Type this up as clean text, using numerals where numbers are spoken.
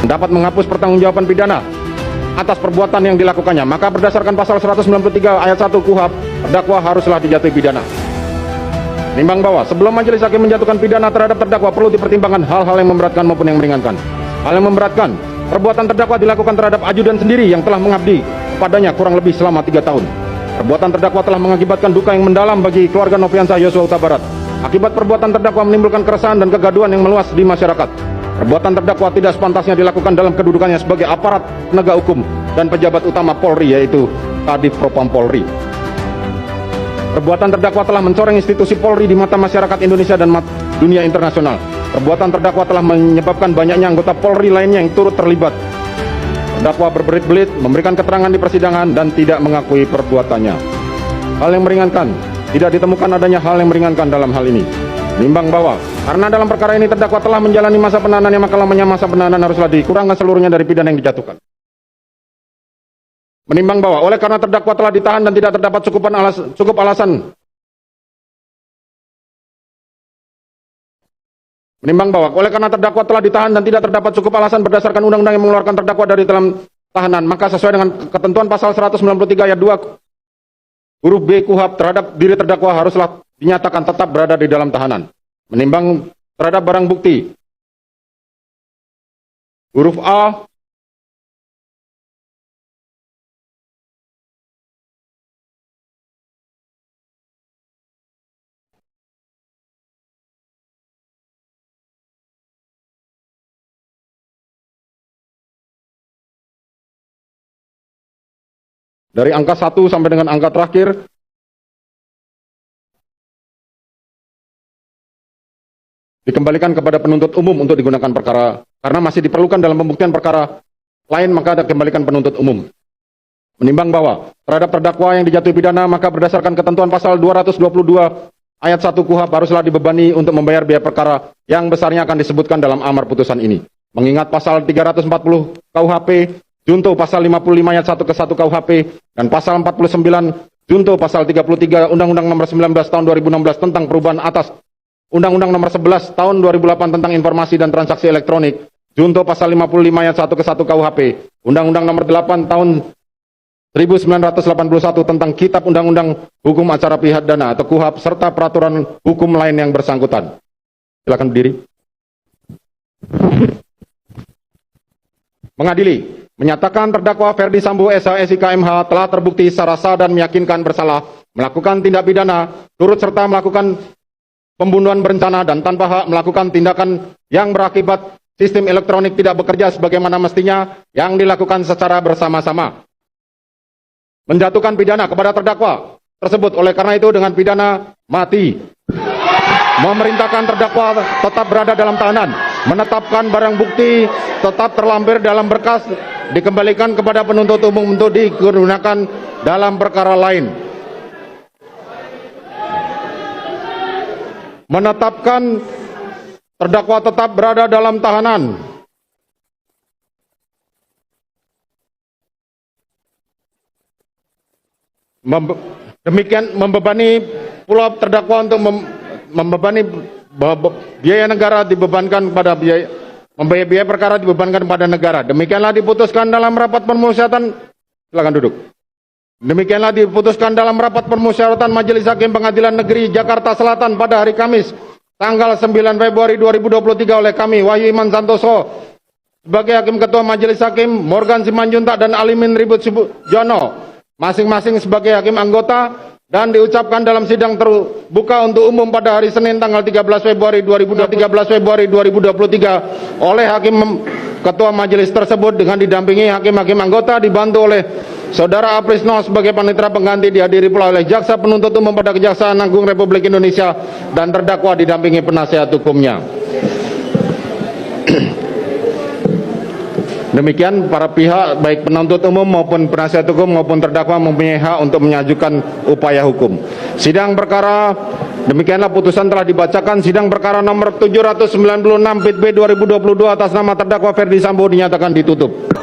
dapat menghapus pertanggungjawaban pidana atas perbuatan yang dilakukannya, maka berdasarkan pasal 193 ayat 1 KUHP, terdakwa haruslah dijatuhi pidana. Menimbang bahwa sebelum majelis hakim menjatuhkan pidana terhadap terdakwa perlu dipertimbangkan hal-hal yang memberatkan maupun yang meringankan. Hal yang memberatkan, perbuatan terdakwa dilakukan terhadap ajudan sendiri yang telah mengabdi kepadanya kurang lebih selama 3 tahun. Perbuatan terdakwa telah mengakibatkan duka yang mendalam bagi keluarga Nofriansah Yosua Huta Barat. Akibat perbuatan terdakwa menimbulkan keresahan dan kegaduhan yang meluas di masyarakat. Perbuatan terdakwa tidak sepantasnya dilakukan dalam kedudukannya sebagai aparat penegak hukum dan pejabat utama Polri, yaitu Kadif Propam Polri. Perbuatan terdakwa telah mencoreng institusi Polri di mata masyarakat Indonesia dan dunia internasional. Perbuatan terdakwa telah menyebabkan banyaknya anggota Polri lainnya yang turut terlibat. Terdakwa berbelit-belit memberikan keterangan di persidangan dan tidak mengakui perbuatannya. Hal yang meringankan, tidak ditemukan adanya hal yang meringankan dalam hal ini. Menimbang bahwa karena dalam perkara ini terdakwa telah menjalani masa penahanannya, maka lamanya masa penahanan haruslah dikurangkan seluruhnya dari pidana yang dijatuhkan. Menimbang bahwa oleh karena terdakwa telah ditahan dan tidak terdapat cukup alasan. Menimbang bahwa oleh karena terdakwa telah ditahan dan tidak terdapat cukup alasan berdasarkan undang-undang yang mengeluarkan terdakwa dari dalam tahanan, maka sesuai dengan ketentuan pasal 193 ayat 2 huruf B KUHP terhadap diri terdakwa haruslah dinyatakan tetap berada di dalam tahanan. Menimbang terhadap barang bukti huruf A dari angka 1 sampai dengan angka terakhir dikembalikan kepada penuntut umum untuk digunakan perkara, karena masih diperlukan dalam pembuktian perkara lain, maka dikembalikan penuntut umum. Menimbang bahwa terhadap terdakwa yang dijatuhi pidana, maka berdasarkan ketentuan pasal 222 ayat 1 KUHP haruslah dibebani untuk membayar biaya perkara yang besarnya akan disebutkan dalam amar putusan ini. Mengingat pasal 340 KUHP junto pasal 55 ayat 1 ke 1 KUHP dan pasal 49 junto pasal 33 Undang-Undang Nomor 19 Tahun 2016 tentang perubahan atas Undang-Undang Nomor 11 Tahun 2008 tentang Informasi dan Transaksi Elektronik, junto pasal 55 ayat 1 ke 1 KUHP, Undang-Undang Nomor 8 Tahun 1981 tentang Kitab Undang-Undang Hukum Acara Pidana atau KUHP serta peraturan hukum lain yang bersangkutan. Silakan berdiri. Mengadili, menyatakan terdakwa Ferdi Sambo SH SIK MH telah terbukti secara sah dan meyakinkan bersalah melakukan tindak pidana turut serta melakukan pembunuhan berencana dan tanpa hak, melakukan tindakan yang berakibat sistem elektronik tidak bekerja sebagaimana mestinya yang dilakukan secara bersama-sama. Menjatuhkan pidana kepada terdakwa tersebut oleh karena itu dengan pidana mati. Memerintahkan terdakwa tetap berada dalam tahanan. Menetapkan barang bukti tetap terlampir dalam berkas dikembalikan kepada penuntut umum untuk digunakan dalam perkara lain. Menetapkan terdakwa tetap berada dalam tahanan. Demikian membebani pula terdakwa untuk membebani biaya negara dibebankan kepada biaya perkara dibebankan kepada negara. Demikianlah diputuskan dalam rapat permusyawaratan. Silakan duduk. Demikianlah diputuskan dalam rapat permusyawaratan Majelis Hakim Pengadilan Negeri Jakarta Selatan pada hari Kamis tanggal 9 Februari 2023 oleh kami Wahyu Iman Santoso sebagai Hakim Ketua Majelis Hakim, Morgan Simanjuntak dan Alimin Ribut Sujono masing-masing sebagai Hakim Anggota, dan diucapkan dalam sidang terbuka untuk umum pada hari Senin tanggal 13 Februari 2023 oleh Hakim Ketua Majelis tersebut dengan didampingi hakim-hakim anggota dibantu oleh Saudara Aprisno sebagai panitera pengganti, dihadiri pula oleh Jaksa Penuntut Umum pada Kejaksaan Agung Republik Indonesia dan terdakwa didampingi penasihat hukumnya. Demikian para pihak baik penuntut umum maupun penasihat hukum maupun terdakwa mempunyai hak untuk mengajukan upaya hukum. Sidang perkara demikianlah putusan telah dibacakan. Sidang perkara nomor 796 PIT B 2022 atas nama terdakwa Ferdi Sambo dinyatakan ditutup.